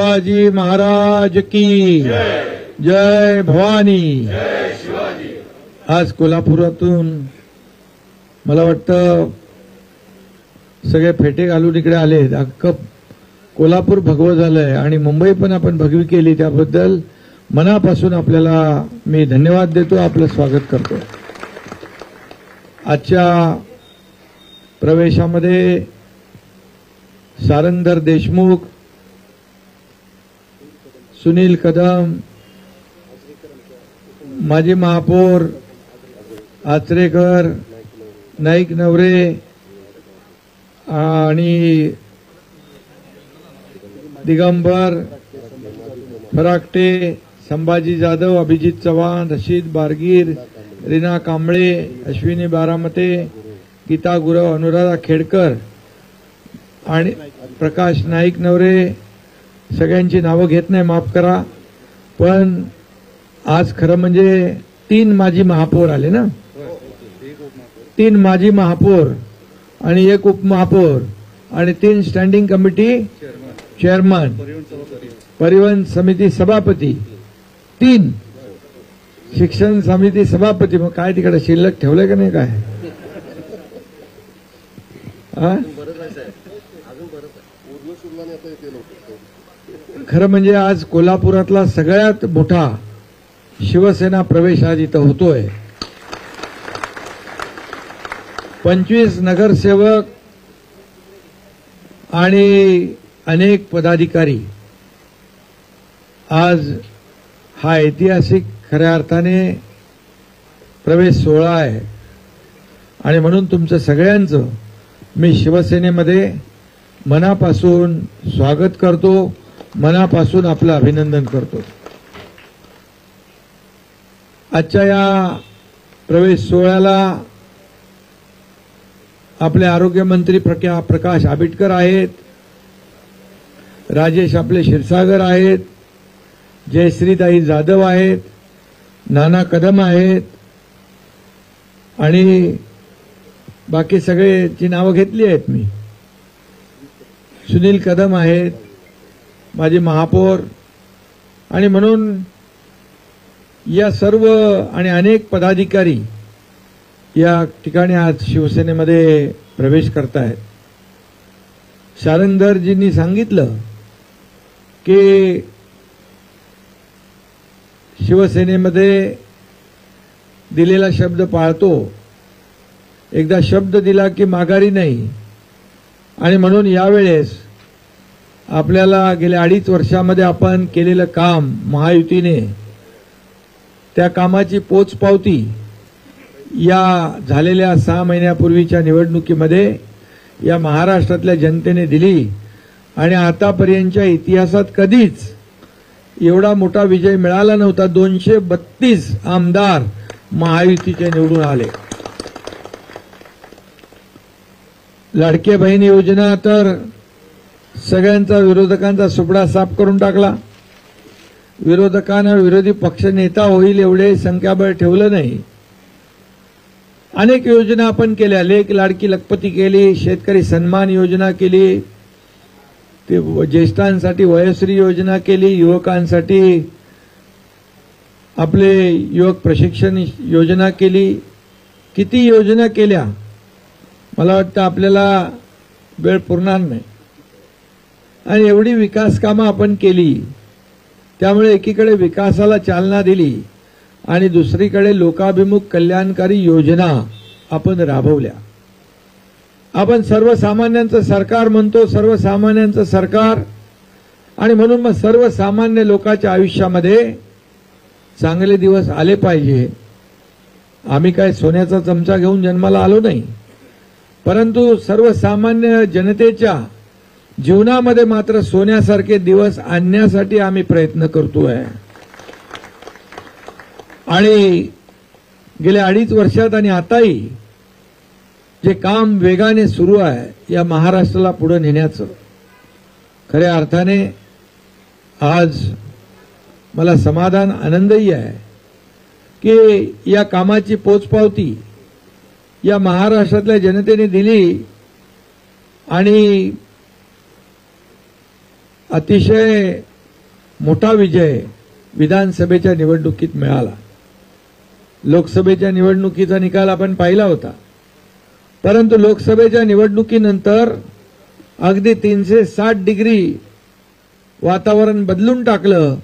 शिवाजी महाराज की जय भवानी. आज कोल्हापुरातून मला वाटतं सगळे फेटे घालून इकडे आले. अख्खं कोल्हापूर भगवं झालंय आणि मुंबई पण आपण भगवी केली. त्याबद्दल मनापासून आपल्याला मी धन्यवाद देतो, आपलं स्वागत करतो. आजच्या प्रवेशामध्ये सारंगधर देशमुख, सुनील कदम, माजी महापौर आचरेकर, नाईक नवरे आणि दिगंबर फराकटे, संभाजी जाधव, अभिजित चव्हाण, रशीद बारगीर, रीना कांबळे, अश्विनी बारामते, गीता गुरव, अनुराधा खेडकर आणि प्रकाश नाईक नवरे, सगळ्यांची नावं घेत नाही, माफ करा. पण आज खरं म्हणजे 3 माजी महापौर आले ना, 3 माजी महापौर आणि 1 उपमहापौर आणि 3 स्टँडिंग कमिटी चेअरमन, परिवहन समिती सभापती, 3 शिक्षण समिती सभापती. मग काय तिकडे शिल्लक ठेवलंय का नाही काय? खरं म्हणजे आज कोल्हापुरातला सगळ्यात मोठा शिवसेना प्रवेश आज इथं होतोय. 25 नगरसेवक आणि अनेक पदाधिकारी. आज हा ऐतिहासिक खऱ्या अर्थाने प्रवेश सोहळा आहे आणि म्हणून तुमचं सगळ्यांचं मी शिवसेनेमध्ये मनापासून स्वागत करतो, मनापासून आपलं अभिनंदन करतो. आजच्या या प्रवेश सोहळ्याला आपले आरोग्यमंत्री प्रकाश आंबेडकर आहेत, राजेश आपले क्षीरसागर आहेत, जयश्रीताई जाधव आहेत, नाना कदम आहेत आणि बाकी सगळेची नावं घेतली आहेत मी. सुनील कदम आहेत, माझे महापौर. आणि म्हणून या सर्व आणि अनेक पदाधिकारी या ठिकाणी आज शिवसेनेमध्ये प्रवेश करतायत. सारंगधरजींनी सांगितलं की शिवसेनेमध्ये दिलेला शब्द पाळतो, एकदा शब्द दिला की माघारी नाही. आणि म्हणून यावेळेस आपल्याला गेल्या 2.5 वर्षामध्ये आपण केलेलं काम महायुतीने, त्या कामाची पोचपावती या झालेल्या 6 महिन्यापूर्वीच्या निवडणुकीमध्ये या महाराष्ट्रातल्या जनतेने दिली. आणि आतापर्यंतच्या इतिहासात कधीच एवढा मोठा विजय मिळाला नव्हता. 232 आमदार महायुतीचे निवडून आले. लाडके बहीण योजना तर सगळ्यांचा, विरोधकांचा सुपडा साफ करून टाकला. विरोधकांना विरोधी पक्ष नेता होईल एवढे संख्याबळ ठेवलं नाही. अनेक योजना आपण केल्या. लेक लाडकी लखपती केली, शेतकरी सन्मान योजना केली, ते ज्येष्ठांसाठी वयोश्री योजना केली, युवकांसाठी आपले युवक प्रशिक्षण योजना केली. किती योजना केल्या, मला वाटतं आपल्याला वेळ पुरणार नाही. आणि एवढी विकास कामं आपण केली. त्यामुळे एकीकडे विकासाला चालना दिली आणि दुसरीकडे लोकाभिमुख कल्याणकारी योजना आपण राबवल्या. आपण सर्वसामान्यांचं सरकार म्हणतो, सर्वसामान्यांचं सरकार. आणि म्हणून मग सर्वसामान्य लोकांच्या आयुष्यामध्ये चांगले दिवस आले पाहिजे. आम्ही काय सोन्याचा चमचा घेऊन जन्माला आलो नाही, परंतु सर्वसामान्य जनतेच्या जीवनामध्ये मात्र सोन्यासारखे दिवस आणण्यासाठी आम्ही प्रयत्न करतोय. आणि गेल्या 2.5 वर्षात आणि आताही जे काम वेगाने सुरू आहे या महाराष्ट्राला पुढे नेण्याचं, खऱ्या अर्थाने आज मला समाधान, आनंदही आहे की या कामाची पोचपावती या महाराष्ट्रातल्या जनतेने दिली. आणि अतिशय मोठा विजय विधानसभेच्या निवडणुकीत मिळाला. लोकसभेच्या निवडणुकीचा निकाल आपण पाहिला होता, परंतु लोकसभेच्या निवडणुकीनंतर अगदी 360 डिग्री वातावरण बदलून टाकलं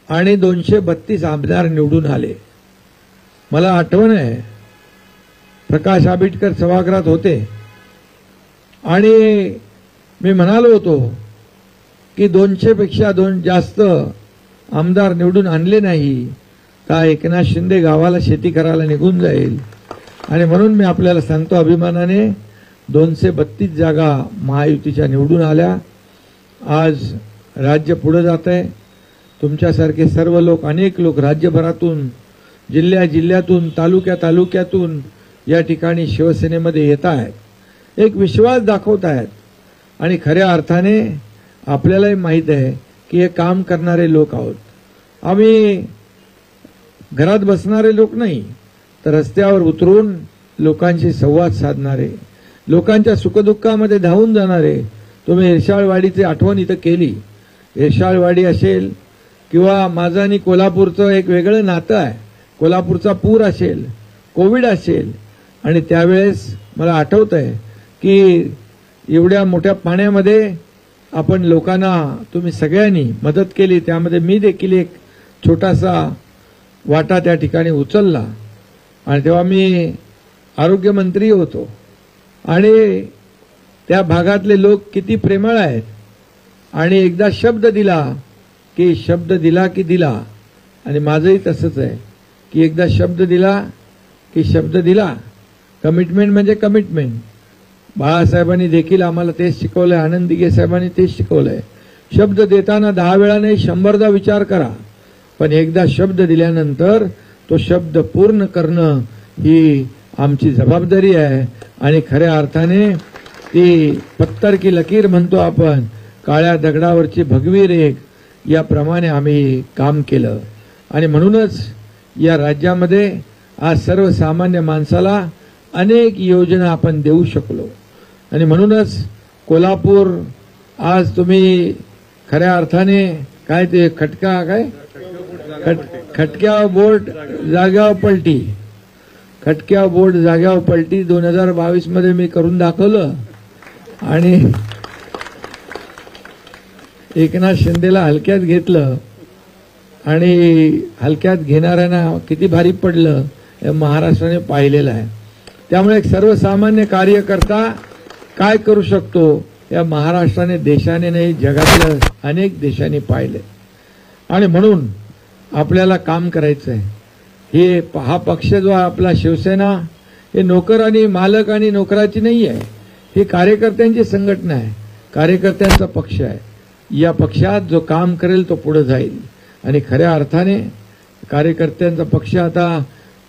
आणि 232 आमदार निवडून आले. मला आठवण आहे, प्रकाश आंबेडकर सभागृहात होते आणि मी म्हणालो होतो की 200 पेक्षा जास्त आमदार निवडून आणले नाही का एकनाथ शिंदे गावाला शेती करायला निघून जाईल. आणि म्हणून मी आपल्याला सांगतो अभिमानाने 232 जागा महायुतीच्या निवडून आल्या. आज राज्य पुढे जात आहे. तुमच्यासारखे सर्व लोक, अनेक लोक राज्यभरातून, जिल्ह्यातून, तालुक्यातून या ठिकाणी शिवसेनेमध्ये येत आहेत, एक विश्वास दाखवत आहेत. आणि खऱ्या अर्थाने आपल्यालाही माहीत आहे की हे काम करणारे लोक आहोत. आम्ही घरात बसणारे लोक नाही, तर रस्त्यावर उतरून लोकांशी संवाद साधणारे, लोकांच्या सुखदुःखामध्ये धावून जाणारे. तुम्ही इरशाळवाडीची आठवण इथं केली. इरशाळवाडी असेल किंवा माझं आणि कोल्हापूरचं एक वेगळं नातं आहे. कोल्हापूरचा पूर असेल, कोविड असेल, आणि त्यावेळेस मला आठवत आहे की एवढ्या मोठ्या पाण्यामध्ये आपण लोकांना, तुम्ही सगळ्यांनी मदत केली. त्यामध्ये मी देखील एक छोटासा वाटा त्या ठिकाणी उचलला. आणि तेव्हा मी आरोग्यमंत्री होतो. आणि त्या भागातले लोक किती प्रेमळ आहेत. आणि एकदा शब्द दिला की दिला. आणि माझंही तसंच आहे की एकदा शब्द दिला की शब्द दिला. कमिटमेंट म्हणजे कमिटमेंट. बाळासाहेबांनी देखील आम्हाला तेच शिकवलंय, आनंद दिघे साहेबांनी तेच शिकवलंय. शब्द देताना 10 वेळा नाही 100दा विचार करा, पण एकदा शब्द दिल्यानंतर तो शब्द पूर्ण करणं ही आमची जबाबदारी आहे. आणि खऱ्या अर्थाने ती पत्तर की लकीर म्हणतो आपण, काळ्या दगडावरची भगवी रेख, याप्रमाणे आम्ही काम केलं. आणि म्हणूनच या राज्यामध्ये आज सर्वसामान्य माणसाला अनेक योजना आपण देऊ शकलो. आणि म्हणूनच कोल्हापूर आज तुम्ही खऱ्या अर्थाने काय ते खटक्या बोर्ड जाग्यावर पलटी, खटक्या बोर्ड जाग्यावर पलटी 2022 मध्ये मी करून दाखवलं. आणि एकनाथ शिंदेला हलक्यात घेतलं आणि हलक्यात घेणाऱ्यांना किती भारी पडलं हे महाराष्ट्राने पाहिलेलं आहे. त्यामुळे एक सर्वसामान्य कार्यकर्ता काय करू शकतो या महाराष्ट्राने, देशाने नाही जगातल्या अनेक देशांनी पाहिले. आणि म्हणून आपल्याला काम करायचं आहे. हा पक्ष जो आपला शिवसेना, हे नोकर आणि मालक आणि नोकराची नाही आहे. ही कार्यकर्त्यांची संघटना आहे, कार्यकर्त्यांचा पक्ष आहे. या पक्षात जो काम करेल तो पुढे जाईल. आणि खऱ्या अर्थाने कार्यकर्त्यांचा पक्ष आता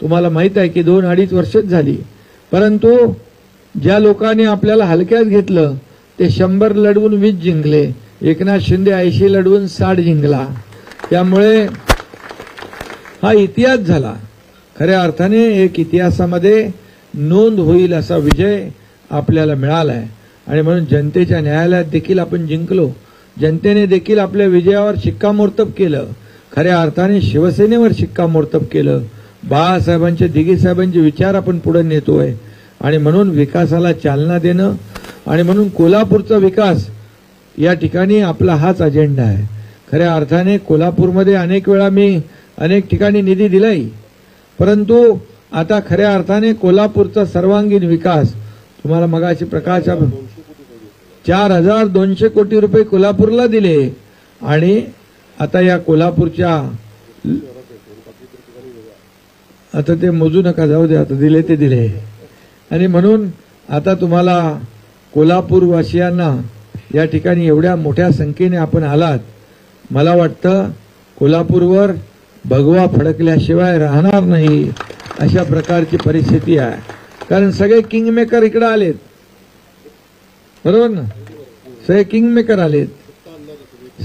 तुम्हाला माहित आहे की 2-2.5 वर्षच झाली, परंतु ज्या लोकांनी आपल्याला हलक्यात घेतलं ते 100 लढवून 20 जिंकले. एकनाथ शिंदे 80 लढवून 60 जिंकला. त्यामुळे हा इतिहास झाला. खऱ्या अर्थाने एक इतिहासामध्ये नोंद होईल असा विजय आपल्याला मिळाला आहे. आणि म्हणून जनतेच्या न्यायालयात देखील आपण जिंकलो. जनतेने देखील आपल्या विजयावर शिक्कामोर्तब केलं. खऱ्या अर्थाने शिवसेनेवर शिक्कामोर्तब केलं. बाळासाहेबांचे, दिघे साहेबांचे विचार आपण पुढे नेतोय. आणि म्हणून विकासाला चालना देणं, आणि म्हणून कोल्हापूरचा विकास या ठिकाणी आपला हाच अजेंडा आहे. खऱ्या अर्थाने कोल्हापूरमध्ये अनेक वेळा मी अनेक ठिकाणी निधी दिलाय, परंतु आता खऱ्या अर्थाने कोल्हापूरचा सर्वांगीण विकास, तुम्हाला मगाशी प्रकाश 4200 कोटी रुपये कोल्हापूरला दिले. आणि आता या कोल्हापूरच्या, आता ते मोजू नका, जाऊ दे, आता दिले ते दिले. आणि म्हणून आता तुम्हाला कोल्हापूरवासियांना या ठिकाणी एवढ्या मोठ्या संख्येने आपण आलात. मला वाटतं कोल्हापूरवर भगवा फडकल्याशिवाय राहणार नाही अशा प्रकारची परिस्थिती आहे. कारण सगळे किंगमेकर इकडे आलेत, बरोबर ना? सगळे किंगमेकर आलेत,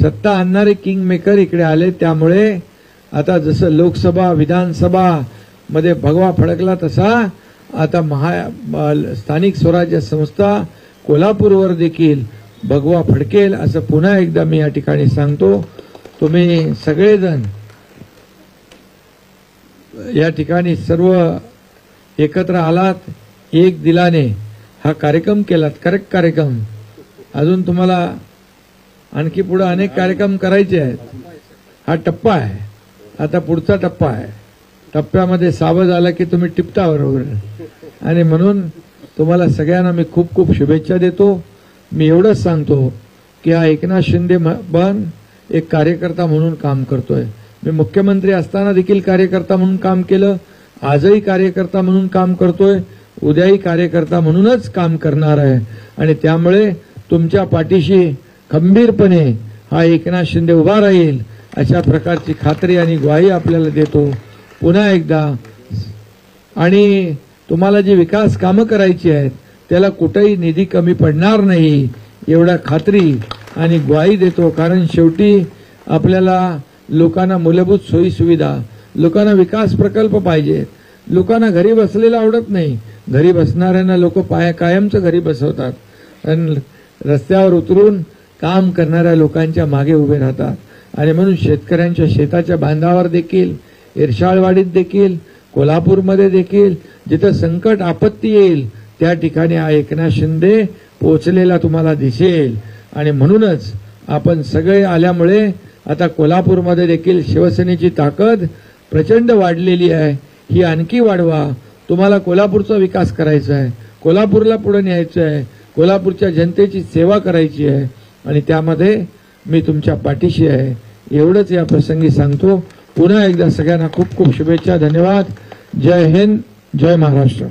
सत्ता आणणारे किंगमेकर इकडे आले. त्यामुळे आता जसं लोकसभा, विधानसभा मध्ये भगवा फडकला, तसा आता स्थानिक स्वराज्य संस्था कोल्हापूरवर देखील भगवा फडकेल असं पुन्हा एकदा मी या ठिकाणी सांगतो. तुम्ही सगळेजण या ठिकाणी सर्व एकत्र आलात, एक दिलाने हा कार्यक्रम केलात. करेक्ट कार्यक्रम. अजून तुम्हाला आणखी पुढे अनेक कार्यक्रम करायचे आहेत. हा टप्पा आहे. आता पुढचा टप्पा आहे. टप्प्यामध्ये सावध आला की तुम्ही टिपता बरोबर. आणि म्हणून तुम्हाला सगळ्यांना मी खूप खूप शुभेच्छा देतो. मी एवढंच सांगतो की हा एकनाथ शिंदे पण एक कार्यकर्ता म्हणून काम करतोय. मी मुख्यमंत्री असताना देखील कार्यकर्ता म्हणून काम केलं. आजही कार्यकर्ता म्हणून काम करतोय. उद्याही कार्यकर्ता म्हणूनच काम करणार आहे. आणि त्यामुळे तुमच्या पाठीशी खंबीरपणे हा एकनाथ शिंदे उभा राहील अशा प्रकारची खात्री आणि ग्वाही आपल्याला देतो पुन्हा एकदा. आणि तुम्हाला जी विकास कामं करायची आहेत त्याला कुठेही निधी कमी पडणार नाही एवढा खात्री आणि ग्वाही देतो. कारण शेवटी आपल्याला लोकांना मूलभूत सोयी सुविधा, लोकांना विकास प्रकल्प पाहिजेत. लोकांना घरी बसलेलं आवडत नाही. घरी बसणाऱ्यांना लोक कायमचं घरी बसवतात आणि रस्त्यावर उतरून काम करणाऱ्या लोकांच्या मागे उभे राहतात. आणि म्हणून शेतकऱ्यांच्या शेताच्या बांधावर देखील, इरशाळवाडीत देखील, कोल्हापूरमध्ये देखील जिथं संकट आपत्ती येईल त्या ठिकाणी हा एकनाथ शिंदे पोहोचलेला तुम्हाला दिसेल. आणि म्हणूनच आपण सगळे आल्यामुळे आता कोल्हापूरमध्ये देखील शिवसेनेची ताकद प्रचंड वाढलेली आहे. ही आणखी वाढवा. तुम्हाला कोल्हापूरचा विकास करायचा आहे, कोल्हापूरला पुढे न्यायचं आहे, कोल्हापूरच्या जनतेची सेवा करायची आहे. आणि त्यामध्ये मी तुमच्या पाठीशी आहे एवढंच या प्रसंगी सांगतो. पुन्हा एकदा सगळ्यांना खूप खूप शुभेच्छा. धन्यवाद. जय हिंद, जय महाराष्ट्र.